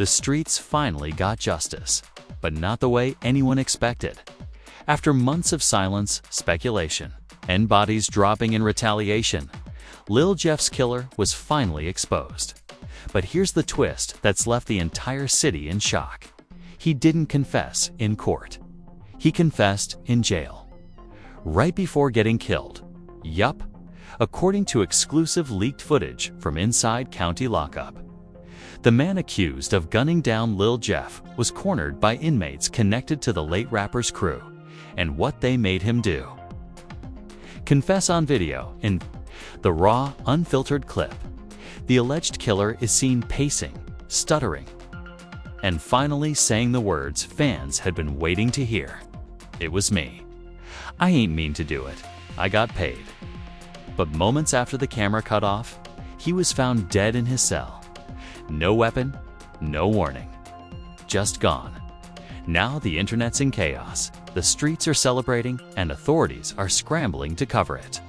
The streets finally got justice, but not the way anyone expected. After months of silence, speculation, and bodies dropping in retaliation, Lil Jeff's killer was finally exposed. But here's the twist that's left the entire city in shock. He didn't confess in court. He confessed in jail. Right before getting killed. Yup, according to exclusive leaked footage from inside county lockup. The man accused of gunning down Lil Jeff was cornered by inmates connected to the late rapper's crew and what they made him do. Confess on video in the raw, unfiltered clip. The alleged killer is seen pacing, stuttering, and finally saying the words fans had been waiting to hear. It was me. I ain't mean to do it. I got paid. But moments after the camera cut off, he was found dead in his cell. No weapon, no warning. Just gone. Now the internet's in chaos. The streets are celebrating and authorities are scrambling to cover it.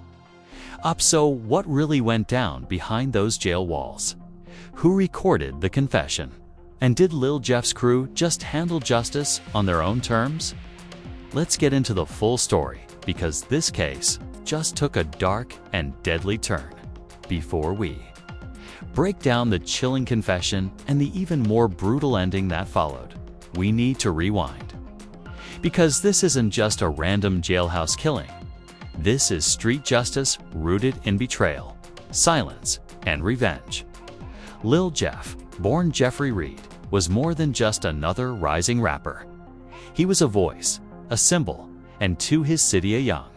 So what really went down behind those jail walls? Who recorded the confession? And did Lil Jeff's crew just handle justice on their own terms? Let's get into the full story, because this case just took a dark and deadly turn. Before we break down the chilling confession and the even more brutal ending that followed, we need to rewind. Because this isn't just a random jailhouse killing. This is street justice rooted in betrayal, silence, and revenge. Lil Jeff, born Jeffrey Reed, was more than just another rising rapper. He was a voice, a symbol, and to his city a young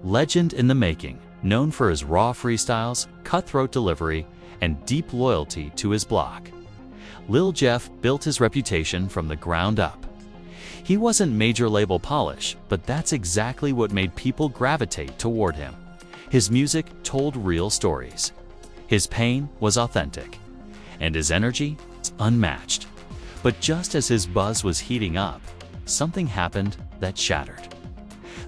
legend in the making, known for his raw freestyles, cutthroat delivery, and deep loyalty to his block. Lil Jeff built his reputation from the ground up. He wasn't major label polish, but that's exactly what made people gravitate toward him. His music told real stories. His pain was authentic, and his energy unmatched. But just as his buzz was heating up, something happened that shattered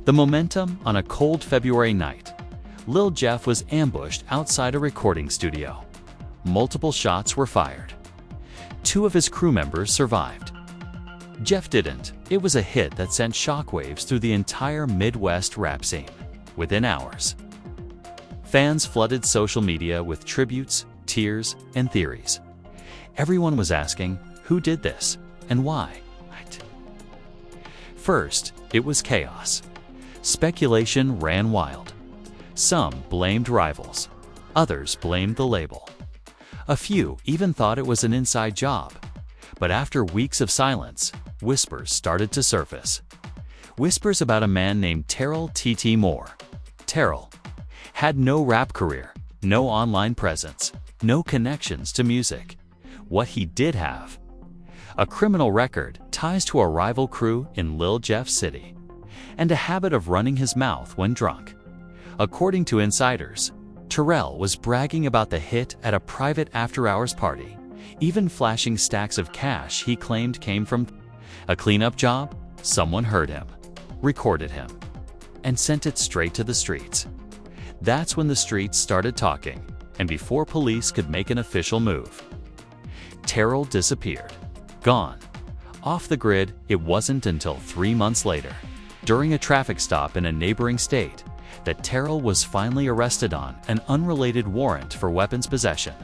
the momentum. On a cold February night, Lil Jeff was ambushed outside a recording studio. Multiple shots were fired. 2 of his crew members survived. Jeff didn't. It was a hit that sent shockwaves through the entire Midwest rap scene. Within hours, fans flooded social media with tributes, tears, and theories. Everyone was asking, who did this and why? First, it was chaos. Speculation ran wild. Some blamed rivals. Others blamed the label. A few even thought it was an inside job. But after weeks of silence, whispers started to surface. Whispers about a man named Terrell T.T. Moore. Terrell had no rap career, no online presence, no connections to music. What he did have: a criminal record, ties to a rival crew in Lil Jeff City, and a habit of running his mouth when drunk. According to insiders, Terrell was bragging about the hit at a private after-hours party, even flashing stacks of cash he claimed came from a cleanup job. Someone heard him, recorded him, and sent it straight to the streets. That's when the streets started talking, and before police could make an official move, Terrell disappeared. Gone. Off the grid. It wasn't until 3 months later, during a traffic stop in a neighboring state, that Terrell was finally arrested on an unrelated warrant for weapons possession.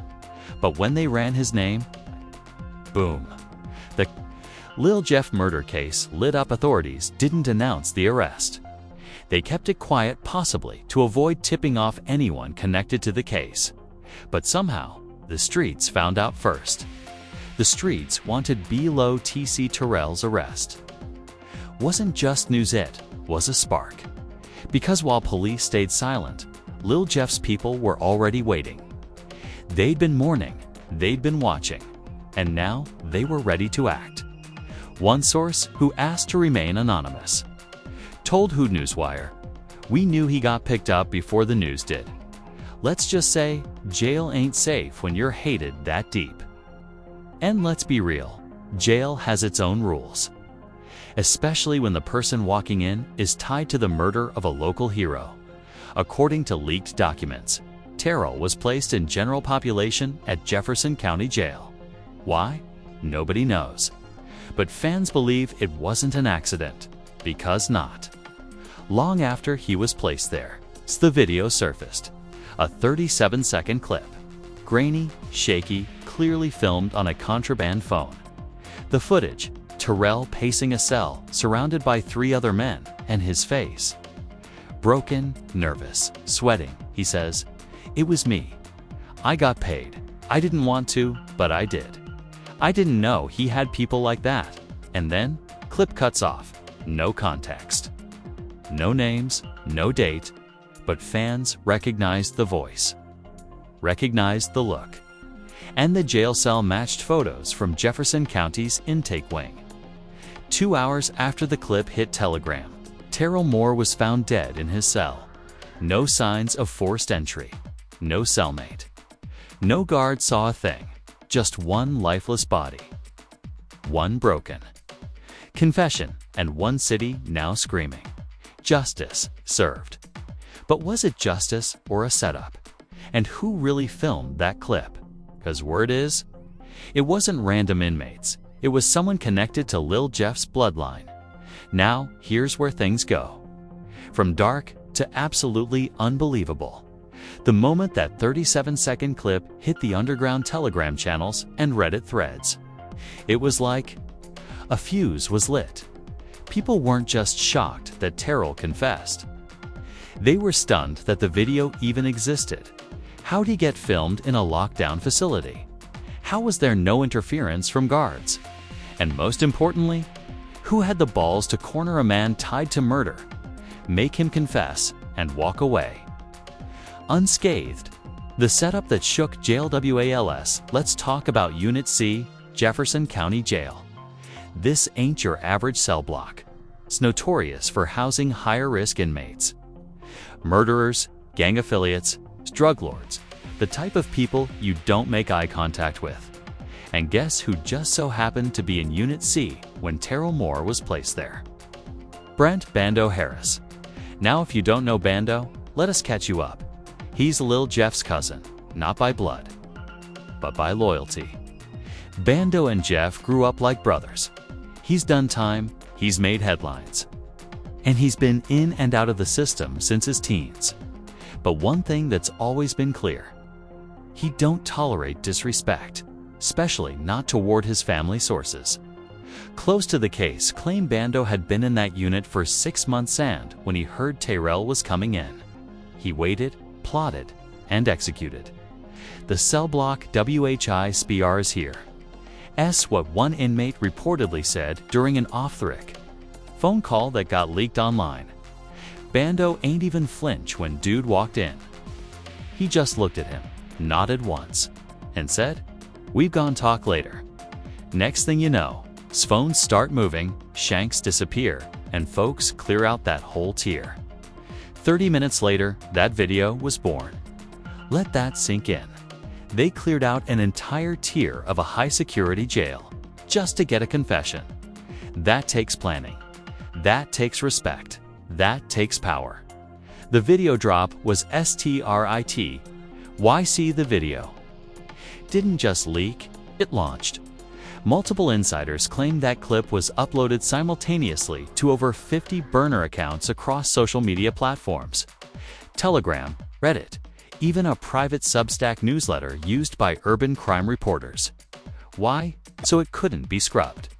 But when they ran his name, boom. The Lil Jeff murder case lit up. Authorities didn't announce the arrest. They kept it quiet, possibly to avoid tipping off anyone connected to the case. But somehow, the streets found out first. The streets wanted Lil TC Terrell's arrest. Wasn't just news, it was a spark. Because while police stayed silent, Lil Jeff's people were already waiting. They'd been mourning, they'd been watching, and now they were ready to act. One source, who asked to remain anonymous, told Hood Newswire, "We knew he got picked up before the news did. Let's just say, jail ain't safe when you're hated that deep." And let's be real, jail has its own rules. Especially when the person walking in is tied to the murder of a local hero. According to leaked documents, Terrell was placed in general population at Jefferson County Jail. Why? Nobody knows. But fans believe it wasn't an accident, because not. Long after he was placed there, the video surfaced. A 37-second clip. Grainy, shaky, clearly filmed on a contraband phone. The footage, Terrell pacing a cell, surrounded by 3 other men, and his face. Broken, nervous, sweating, he says, "It was me. I got paid. I didn't want to, but I did. I didn't know he had people like that." And then, clip cuts off. No context. No names, no date, but fans recognized the voice. Recognized the look. And the jail cell matched photos from Jefferson County's intake wing. 2 hours after the clip hit Telegram, Terrell Moore was found dead in his cell. No signs of forced entry. No cellmate. No guard saw a thing. Just one lifeless body. One broken. Confession, and one city now screaming. Justice served. But was it justice or a setup? And who really filmed that clip? 'Cause word is, it wasn't random inmates. It was someone connected to Lil Jeff's bloodline. Now, here's where things go. From dark to absolutely unbelievable. The moment that 37-second clip hit the underground Telegram channels and Reddit threads. It was like a fuse was lit. People weren't just shocked that Terrell confessed. They were stunned that the video even existed. How'd he get filmed in a lockdown facility? How was there no interference from guards? And most importantly, who had the balls to corner a man tied to murder, make him confess, and walk away unscathed? The setup that shook jail WALS. Let's talk about Unit C, Jefferson County Jail. This ain't your average cell block. It's notorious for housing higher-risk inmates. Murderers, gang affiliates, drug lords, the type of people you don't make eye contact with. And guess who just so happened to be in Unit C when Terrell Moore was placed there? Brent "Bando" Harris. Now if you don't know Bando, let us catch you up. He's Lil Jeff's cousin, not by blood, but by loyalty. Bando and Jeff grew up like brothers. He's done time, he's made headlines, and he's been in and out of the system since his teens. But one thing that's always been clear: he don't tolerate disrespect, especially not toward his family sources. Close to the case claim Bando had been in that unit for 6 months, and when he heard Terrell was coming in, he waited, plotted, and executed. The cell block WHI is here. What one inmate reportedly said during an off-the-record phone call that got leaked online. Bando ain't even flinch when dude walked in. He just looked at him, nodded once, and said, "We've gone talk later." Next thing you know, phones start moving, shanks disappear, and folks clear out that whole tier. 30 minutes later, that video was born. Let that sink in. They cleared out an entire tier of a high-security jail just to get a confession. That takes planning. That takes respect. That takes power. The video drop was STRIT. Why see the video? Didn't just leak, it launched. Multiple insiders claim that clip was uploaded simultaneously to over 50 burner accounts across social media platforms. Telegram, Reddit, even a private Substack newsletter used by urban crime reporters. Why? So it couldn't be scrubbed.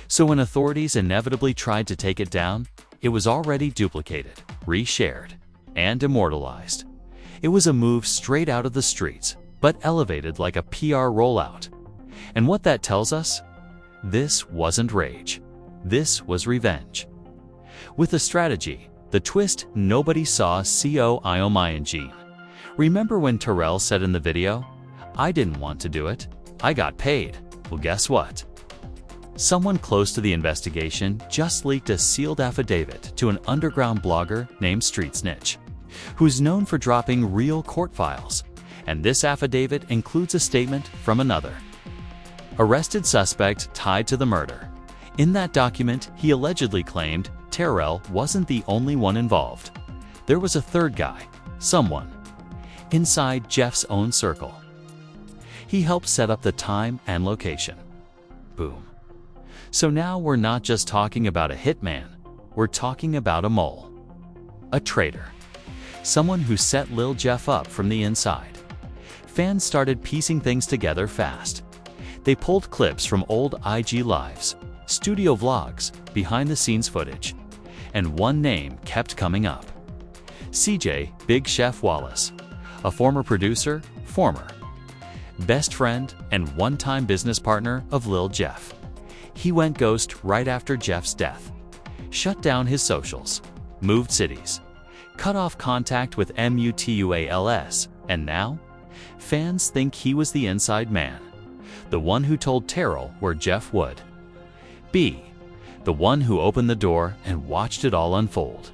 So when authorities inevitably tried to take it down, it was already duplicated, reshared, and immortalized. It was a move straight out of the streets, but elevated like a PR rollout. And what that tells us? This wasn't rage. This was revenge. With a strategy, the twist nobody saw. Gene. Remember when Terrell said in the video, "I didn't want to do it. I got paid." Well, guess what? Someone close to the investigation just leaked a sealed affidavit to an underground blogger named Street Snitch, who's known for dropping real court files. And this affidavit includes a statement from another arrested suspect tied to the murder. In that document, he allegedly claimed Terrell wasn't the only one involved. There was a third guy, someone inside Jeff's own circle. He helped set up the time and location. Boom. So now we're not just talking about a hitman, we're talking about a mole. A traitor. Someone who set Lil Jeff up from the inside. Fans started piecing things together fast. They pulled clips from old IG lives, studio vlogs, behind-the-scenes footage, and one name kept coming up. CJ Big Chef Wallace, a former producer, best friend, and one-time business partner of Lil Jeff. He went ghost right after Jeff's death, shut down his socials, moved cities, cut off contact with MUTUALS, and now, fans think he was the inside man, the one who told Terrell where Jeff would be, the one who opened the door and watched it all unfold.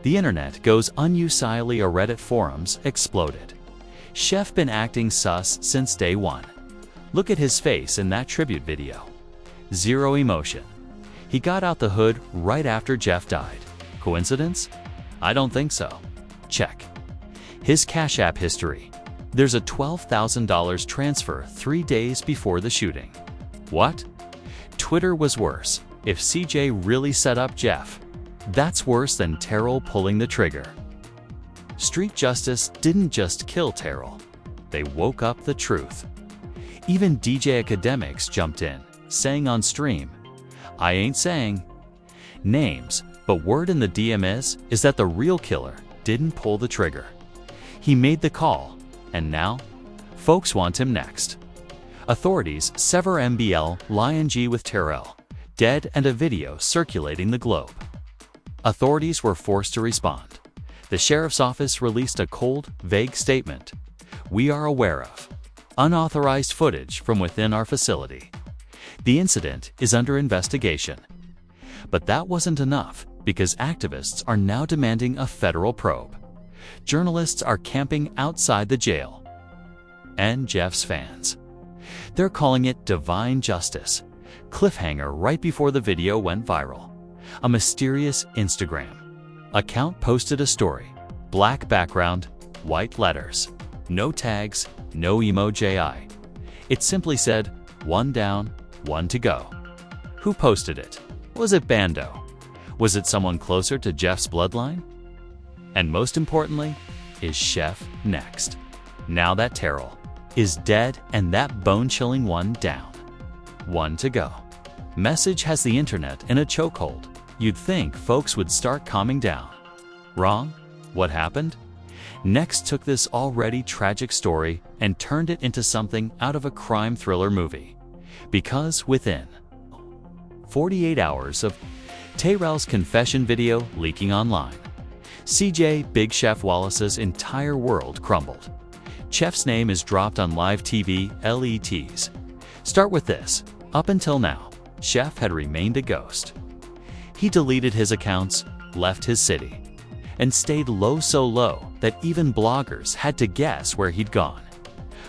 The internet goes unusually. A Reddit forums exploded. Chef been acting sus since day one. Look at his face in that tribute video. Zero emotion. He got out the hood right after Jeff died. Coincidence? I don't think so. Check. His Cash App history. There's a $12,000 transfer 3 days before the shooting. What? Twitter was worse. If CJ really set up Jeff, that's worse than Terrell pulling the trigger. Street justice didn't just kill Terrell. They woke up the truth. Even DJ Academics jumped in, saying on stream, "I ain't saying names, but word in the DM is that the real killer didn't pull the trigger. He made the call, and now, folks want him next." Authorities sever MBL Lion G with Terrell, dead, and a video circulating the globe. Authorities were forced to respond. The sheriff's office released a cold, vague statement. "We are aware of unauthorized footage from within our facility. The incident is under investigation." But that wasn't enough, because activists are now demanding a federal probe. Journalists are camping outside the jail. And Jeff's fans. They're calling it divine justice. Cliffhanger right before the video went viral. A mysterious Instagram account posted a story. Black background, white letters. No tags, no emoji. It simply said, "One down, one to go." Who posted it? Was it Bando? Was it someone closer to Jeff's bloodline? And most importantly, is Chef next? Now that Terrell is dead and that bone-chilling one down. One to go. Message has the internet in a chokehold. You'd think folks would start calming down. Wrong? What happened? Next took this already tragic story and turned it into something out of a crime thriller movie. Because within 48 hours of Terrell's confession video leaking online, CJ Big Chef Wallace's entire world crumbled. Chef's name is dropped on live TV LETs. Start with this. Up until now, Chef had remained a ghost. He deleted his accounts, left his city, and stayed low, so low that even bloggers had to guess where he'd gone.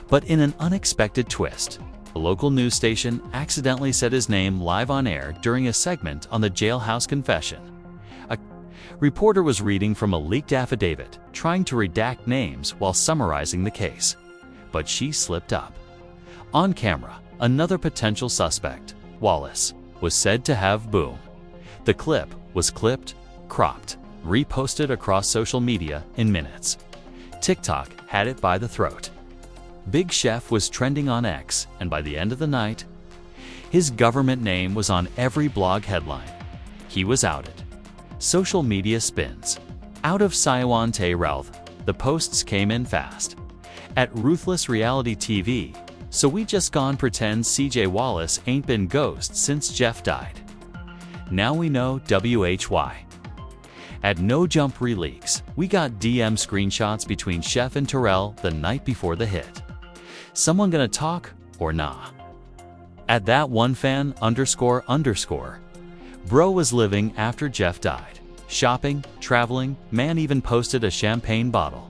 But in an unexpected twist, a local news station accidentally said his name live on air during a segment on the Jailhouse Confession. A reporter was reading from a leaked affidavit, trying to redact names while summarizing the case. But she slipped up. On camera, another potential suspect, Wallace, was said to have boom. The clip was clipped, cropped, reposted across social media in minutes. TikTok had it by the throat. Big Chef was trending on X, and by the end of the night, his government name was on every blog headline. He was outed. Social media spins. Out of Saiwan Te Ralph, the posts came in fast. At Ruthless Reality TV, so we just gone pretend CJ Wallace ain't been ghost since Jeff died. Now we know WHY. At No Jump Releaks, we got DM screenshots between Chef and Terrell the night before the hit. Someone gonna talk or nah? At that one fan __, bro was living after Jeff died. Shopping, traveling, man even posted a champagne bottle.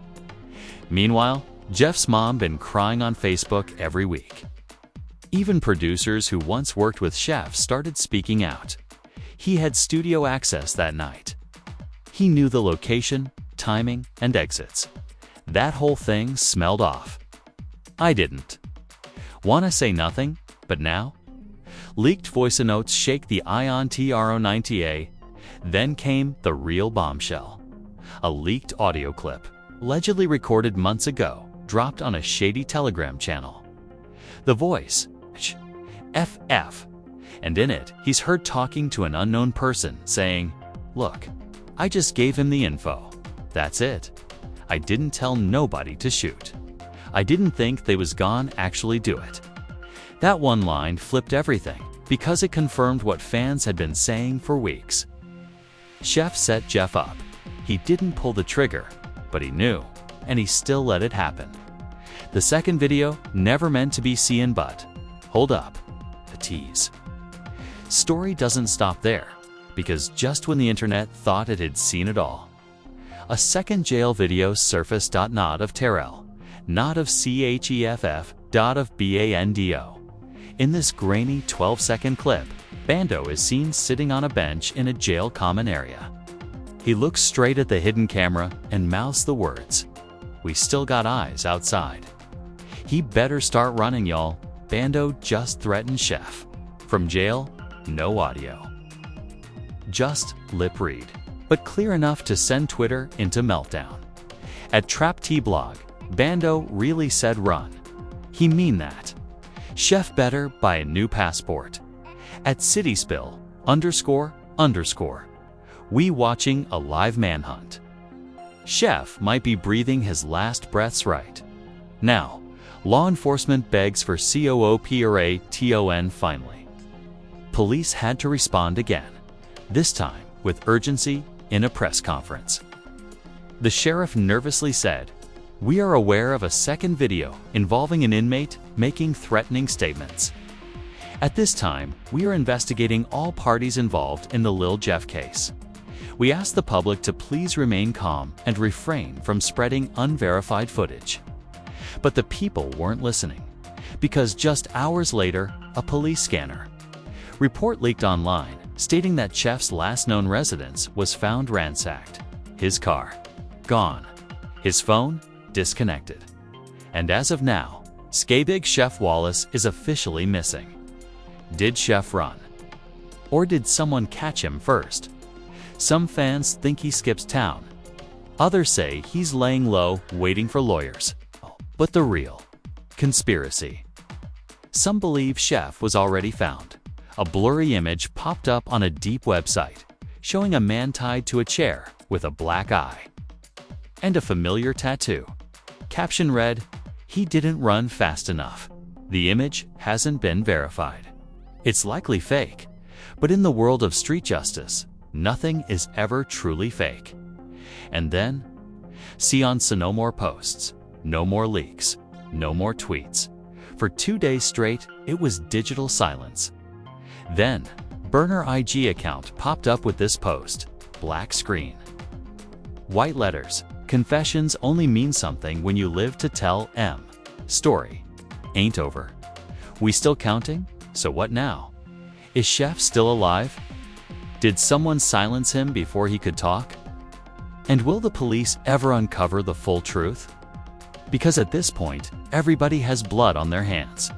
Meanwhile, Jeff's mom been crying on Facebook every week. Even producers who once worked with Chef started speaking out. He had studio access that night. He knew the location, timing, and exits. That whole thing smelled off. I didn't. Wanna say nothing? But now? Leaked voice notes shake the Ion TRO90A. Then came the real bombshell. A leaked audio clip, allegedly recorded months ago, dropped on a shady Telegram channel. The voice, FF, and in it, he's heard talking to an unknown person saying, "Look, I just gave him the info. That's it. I didn't tell nobody to shoot. I didn't think they was gone actually do it." That one line flipped everything because it confirmed what fans had been saying for weeks. Chef set Jeff up. He didn't pull the trigger, but he knew, and he still let it happen. The second video never meant to be seen, but hold up, a tease. Story doesn't stop there, because just when the internet thought it had seen it all, a second jail video surfaced. Not of Terrell, not of CHEFF, of BANDO. In this grainy 12-second clip, Bando is seen sitting on a bench in a jail common area. He looks straight at the hidden camera and mouths the words, "We still got eyes outside." He better start running, y'all. Bando just threatened Chef. From jail, no audio. Just lip read, but clear enough to send Twitter into meltdown. At Trap T Blog, Bando really said run. He mean that. Chef better buy a new passport. At CitySpill, __, we watching a live manhunt. Chef might be breathing his last breaths right now. Law enforcement begs for COOPRATON finally. Police had to respond again, this time with urgency in a press conference. The sheriff nervously said, "We are aware of a second video involving an inmate making threatening statements. At this time, we are investigating all parties involved in the Lil Jeff case. We ask the public to please remain calm and refrain from spreading unverified footage." But the people weren't listening, because just hours later, a police scanner report leaked online stating that Chef's last known residence was found ransacked, his car gone, his phone disconnected. And as of now, Skabig Chef Wallace is officially missing. Did Chef run? Or did someone catch him first? Some fans think he skips town. Others say he's laying low, waiting for lawyers. But the real conspiracy. Some believe Chef was already found. A blurry image popped up on a deep website, showing a man tied to a chair with a black eye and a familiar tattoo. Caption read, "He didn't run fast enough." The image hasn't been verified. It's likely fake, but in the world of street justice, nothing is ever truly fake. And then, see on no more posts, no more leaks, no more tweets. For 2 days straight, it was digital silence. Then, burner IG account popped up with this post, black screen. White letters, confessions only mean something when you live to tell M. Story ain't over. We still counting? So what now? Is Chef still alive? Did someone silence him before he could talk? And will the police ever uncover the full truth? Because at this point, everybody has blood on their hands.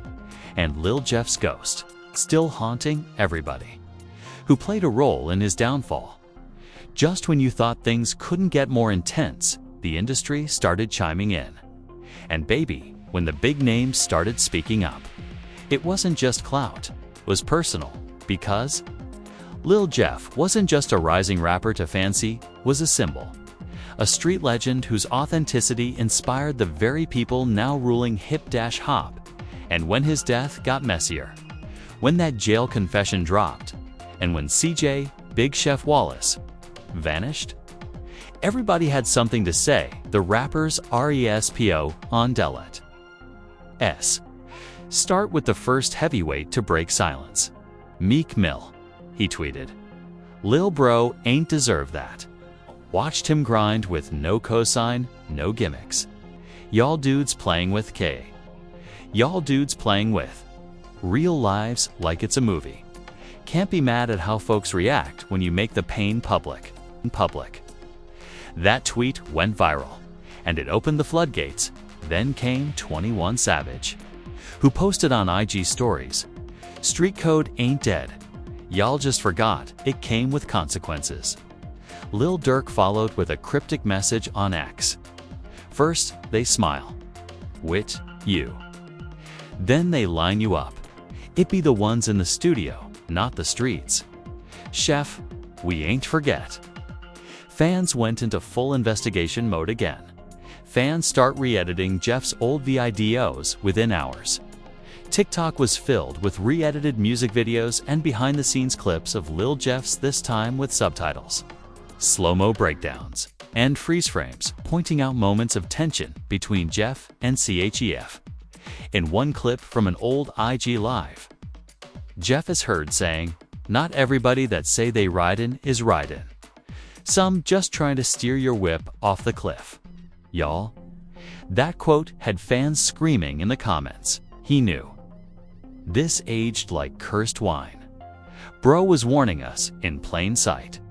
And Lil Jeff's ghost, still haunting everybody who played a role in his downfall. Just when you thought things couldn't get more intense, the industry started chiming in. And baby, when the big names started speaking up, it wasn't just clout, it was personal, because Lil Jeff wasn't just a rising rapper to fancy, was a symbol. A street legend whose authenticity inspired the very people now ruling hip-hop. And when his death got messier, when that jail confession dropped, and when CJ, Big Chef Wallace, vanished, everybody had something to say. The rappers RESPO on Delet. Start with the first heavyweight to break silence. Meek Mill. He tweeted, "Lil Bro ain't deserve that. Watched him grind with no cosign, no gimmicks. Y'all dudes playing with K. Y'all dudes playing with real lives like it's a movie. Can't be mad at how folks react when you make the pain public. That tweet went viral, and it opened the floodgates. Then came 21 Savage, who posted on IG stories, Street code ain't dead. Y'all just forgot it came with consequences. Lil Durk followed with a cryptic message on X. First, they smile. Wit, you. Then they line you up. It be the ones in the studio, not the streets. Chef, we ain't forget. Fans went into full investigation mode again. Fans start re-editing Jeff's old VIDOs within hours. TikTok was filled with re-edited music videos and behind-the-scenes clips of Lil Jeff's, this time with subtitles, slow-mo breakdowns, and freeze frames pointing out moments of tension between Jeff and CHEF. In one clip from an old IG Live, Jeff is heard saying, "Not everybody that say they ridin' is ridin'. Some just trying to steer your whip off the cliff. Y'all." That quote had fans screaming in the comments. He knew. This aged like cursed wine. Bro was warning us in plain sight.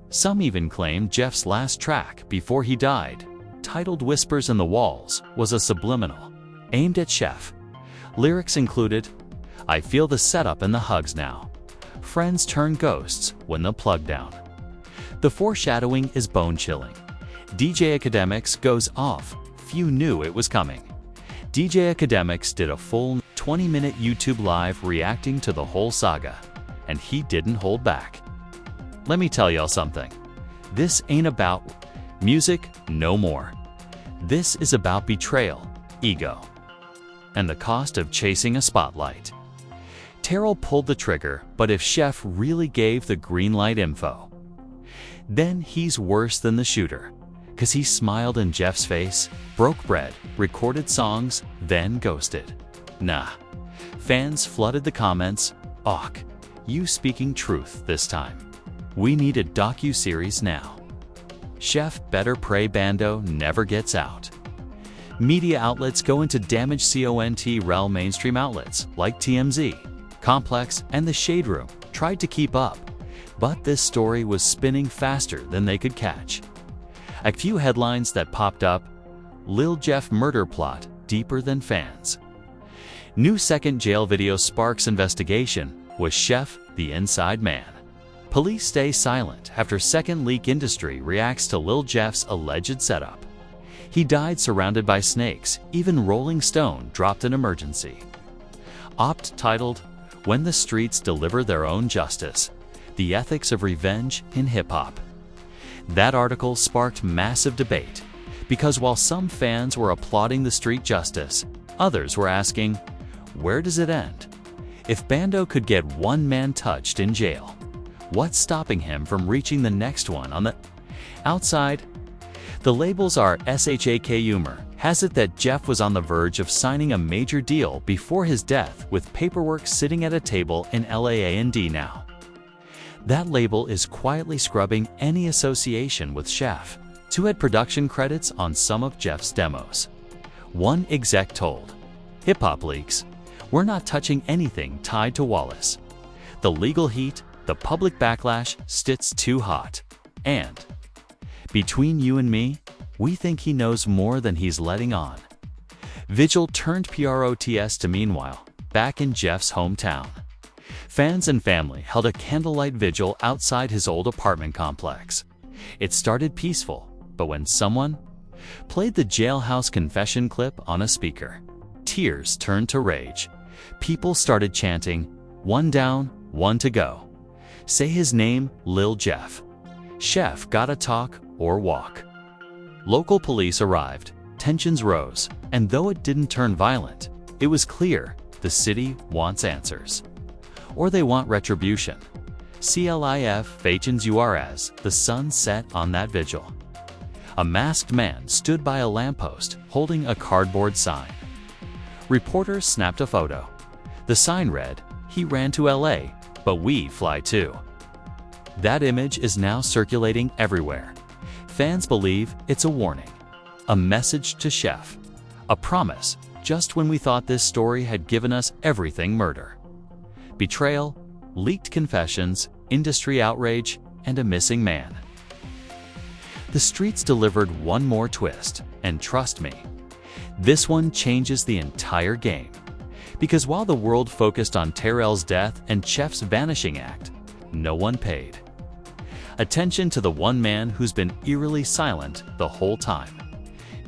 Some even claimed Jeff's last track before he died, titled Whispers in the Walls, was a subliminal, aimed at Chef. Lyrics included, "I feel the setup and the hugs now. Friends turn ghosts when the plug down." The foreshadowing is bone-chilling. DJ Academics goes off. Few knew it was coming. DJ Academics did a full 20-minute YouTube live reacting to the whole saga, and he didn't hold back. Let me tell y'all something. This ain't about music no more. This is about betrayal, ego, and the cost of chasing a spotlight. Terrell pulled the trigger, but if Chef really gave the green light info, then he's worse than the shooter, 'cause he smiled in Jeff's face, broke bread, recorded songs, then ghosted. Nah. Fans flooded the comments. "Och, you speaking truth this time. We need a docu-series now. Chef better pray Bando never gets out." Media outlets go into damaged CONT rel mainstream outlets like TMZ, Complex, and The Shade Room tried to keep up, but this story was spinning faster than they could catch. A few headlines that popped up: Lil Jeff murder plot deeper than fans. New second jail video sparks investigation. Was Chef the inside man? Police stay silent after second leak industry reacts to Lil Jeff's alleged setup. He died surrounded by snakes, even Rolling Stone dropped an emergency. Opt titled, "When the Streets Deliver Their Own Justice, The Ethics of Revenge in Hip-Hop." That article sparked massive debate, because while some fans were applauding the street justice, others were asking, where does it end? If Bando could get one man touched in jail, what's stopping him from reaching the next one on the outside? The labels are SHAK humor has it that Jeff was on the verge of signing a major deal before his death, with paperwork sitting at a table in LAAND now. That label is quietly scrubbing any association with Chef. Two had production credits on some of Jeff's demos. One exec told Hip Hop Leaks, "We're not touching anything tied to Wallace. The legal heat, the public backlash, stits too hot. And between you and me, we think he knows more than he's letting on." Vigil turned PROTS to meanwhile, back in Jeff's hometown. Fans and family held a candlelight vigil outside his old apartment complex. It started peaceful, but when someone played the jailhouse confession clip on a speaker, tears turned to rage. People started chanting, "One down, one to go. Say his name, Lil Jeff. Chef gotta talk or walk." Local police arrived, tensions rose, and though it didn't turn violent, it was clear the city wants answers. Or they want retribution. CLIF Fachens URS, the sun set on that vigil. A masked man stood by a lamppost holding a cardboard sign. Reporters snapped a photo. The sign read, "He ran to LA, but we fly too." That image is now circulating everywhere. Fans believe it's a warning, a message to Chef, a promise just when we thought this story had given us everything: murder, betrayal, leaked confessions, industry outrage, and a missing man. The streets delivered one more twist, and trust me, this one changes the entire game. Because while the world focused on Terrell's death and Chef's vanishing act, no one paid attention to the one man who's been eerily silent the whole time.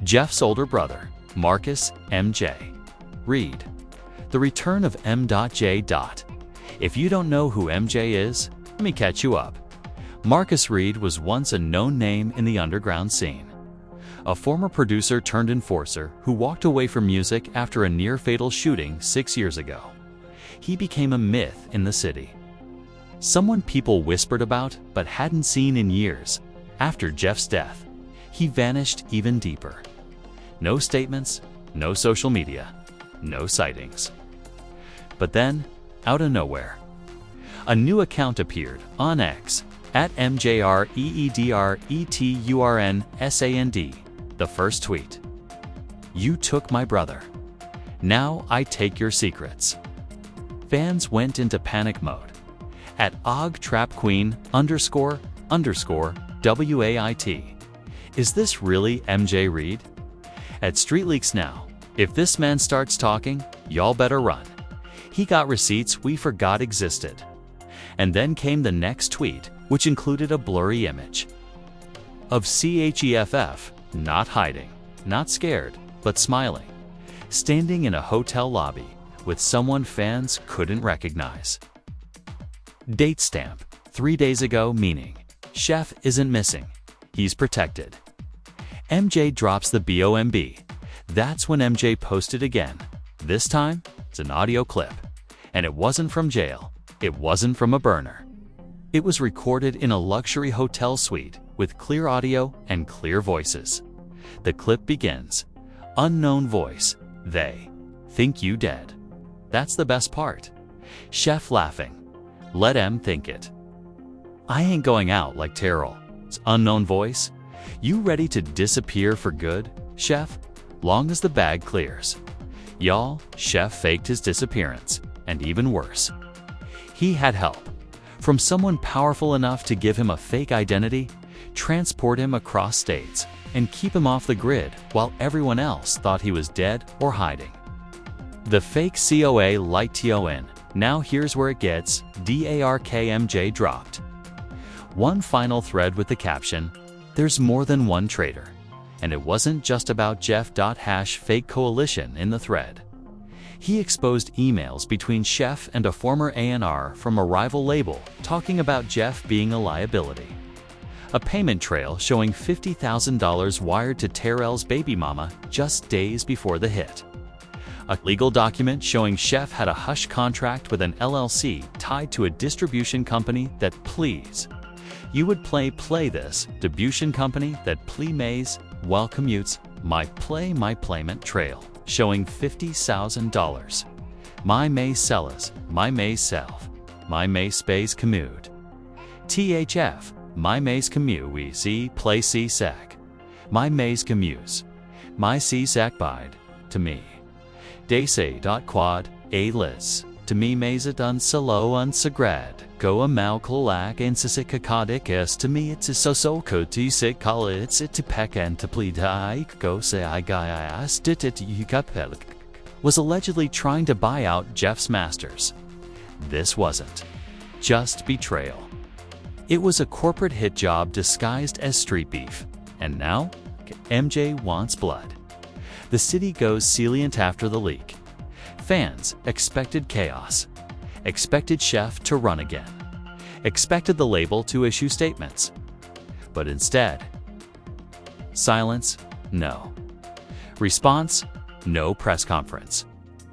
Jeff's older brother, Marcus M.J. Reed. The return of M.J. If you don't know who MJ is, let me catch you up. Marcus Reed was once a known name in the underground scene. A former producer turned enforcer who walked away from music after a near-fatal shooting 6 years ago. He became a myth in the city. Someone people whispered about but hadn't seen in years. After Jeff's death, he vanished even deeper. No statements, no social media, no sightings. But then, out of nowhere, a new account appeared on X at MJREEDRETURNSAND. The first tweet: "You took my brother. Now I take your secrets." Fans went into panic mode. At OG___WAIT. Is this really MJ Reed? At StreetLeaks Now, if this man starts talking, y'all better run. He got receipts we forgot existed. And then came the next tweet, which included a blurry image of CHEFF, not hiding, not scared, but smiling, standing in a hotel lobby with someone fans couldn't recognize. Date stamp, 3 days ago, meaning Chef isn't missing, he's protected. MJ drops the BOMB. That's when MJ posted again. This time, it's an audio clip. And it wasn't from jail. It wasn't from a burner. It was recorded in a luxury hotel suite with clear audio and clear voices. The clip begins. Unknown voice. They think you dead. That's the best part. Chef laughing. Let M think it. I ain't going out like Terrell. It's unknown voice. You ready to disappear for good, Chef? Long as the bag clears. Y'all, Chef faked his disappearance, and even worse, he had help from someone powerful enough to give him a fake identity, transport him across states, and keep him off the grid while everyone else thought he was dead or hiding. The fake COA light TON. Now here's where it gets DARKMJ dropped. One final thread with the caption, "There's more than one traitor." And it wasn't just about Jeff. Fake coalition in the thread. He exposed emails between Chef and a former A&R from a rival label talking about Jeff being a liability. A payment trail showing $50,000 wired to Terrell's baby mama just days before the hit. A legal document showing Chef had a hush contract with an LLC tied to a distribution company that please. You would play this distribution company that mays while commutes my payment trail showing $50,000. My may sellers, my may self, my may space commute. THF, my may's commute we see play C-sac. My may's commutes, my C-sac bide, to me. They say quad, a liz. To me mazet unsalo unsagrad, go a malcolak and sisikakodik to me it's so good to sit call it's to peck and to plead I go say I guy stit it you was allegedly trying to buy out Jeff's masters. This wasn't just betrayal. It was a corporate hit job disguised as street beef. And now, MJ wants blood. The city goes silent after the leak. Fans expected chaos, expected Chef to run again, expected the label to issue statements. But instead, silence, no. Response, no press conference.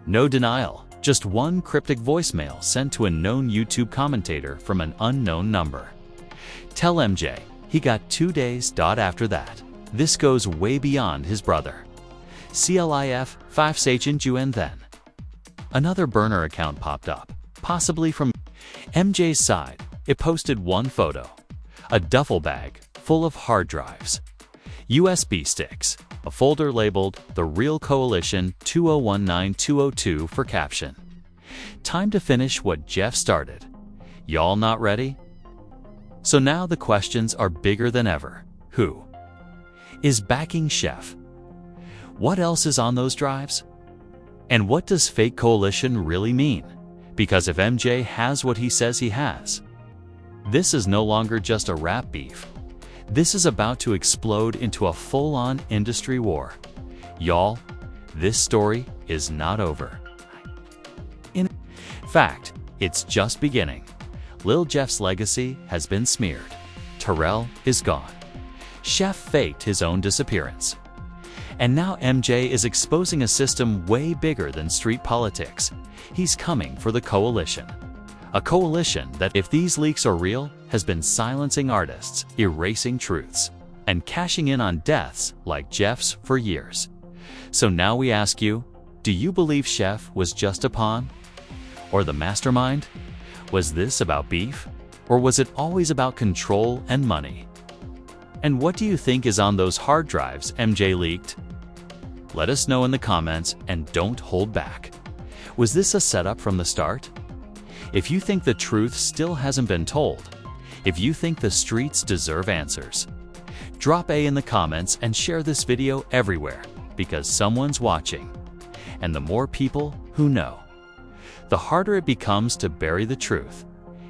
No denial, just one cryptic voicemail sent to a known YouTube commentator from an unknown number. Tell MJ he got 2 days. After that, this goes way beyond his brother. CLIF 5 Sachin Juan then. Another burner account popped up, possibly from MJ's side. It posted one photo, a duffel bag full of hard drives, USB sticks, a folder labeled The Real Coalition 2019202 for caption. Time to finish what Jeff started. Y'all not ready? So now the questions are bigger than ever. Who is backing Chef? What else is on those drives? And what does fake coalition really mean? Because if MJ has what he says he has, this is no longer just a rap beef. This is about to explode into a full-on industry war. Y'all, this story is not over. In fact, it's just beginning. Lil Jeff's legacy has been smeared. Terrell is gone. Chef faked his own disappearance. And now MJ is exposing a system way bigger than street politics. He's coming for the coalition. A coalition that, if these leaks are real, has been silencing artists, erasing truths, and cashing in on deaths like Jeff's for years. So now we ask you, do you believe Chef was just a pawn? Or the mastermind? Was this about beef? Or was it always about control and money? And what do you think is on those hard drives MJ leaked? Let us know in the comments and don't hold back. Was this a setup from the start? If you think the truth still hasn't been told, if you think the streets deserve answers, drop A in the comments and share this video everywhere, because someone's watching. And the more people who know, the harder it becomes to bury the truth.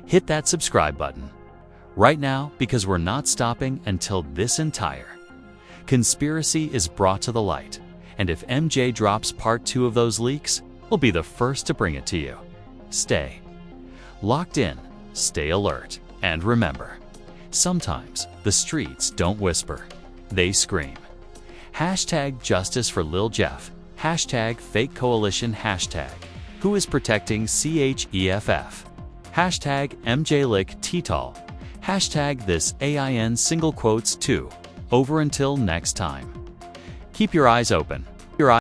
Hit that subscribe button right now, because we're not stopping until this entire conspiracy is brought to the light. And if MJ drops part 2 of those leaks, we'll be the first to bring it to you. Stay locked in, stay alert, and remember, sometimes the streets don't whisper, they scream. Hashtag justice for Lil Jeff. Hashtag fake coalition. Hashtag who is protecting CHEFF. Hashtag MJLick T-Tall. Hashtag this AIN single quotes 2. Over until next time. Keep your eyes open.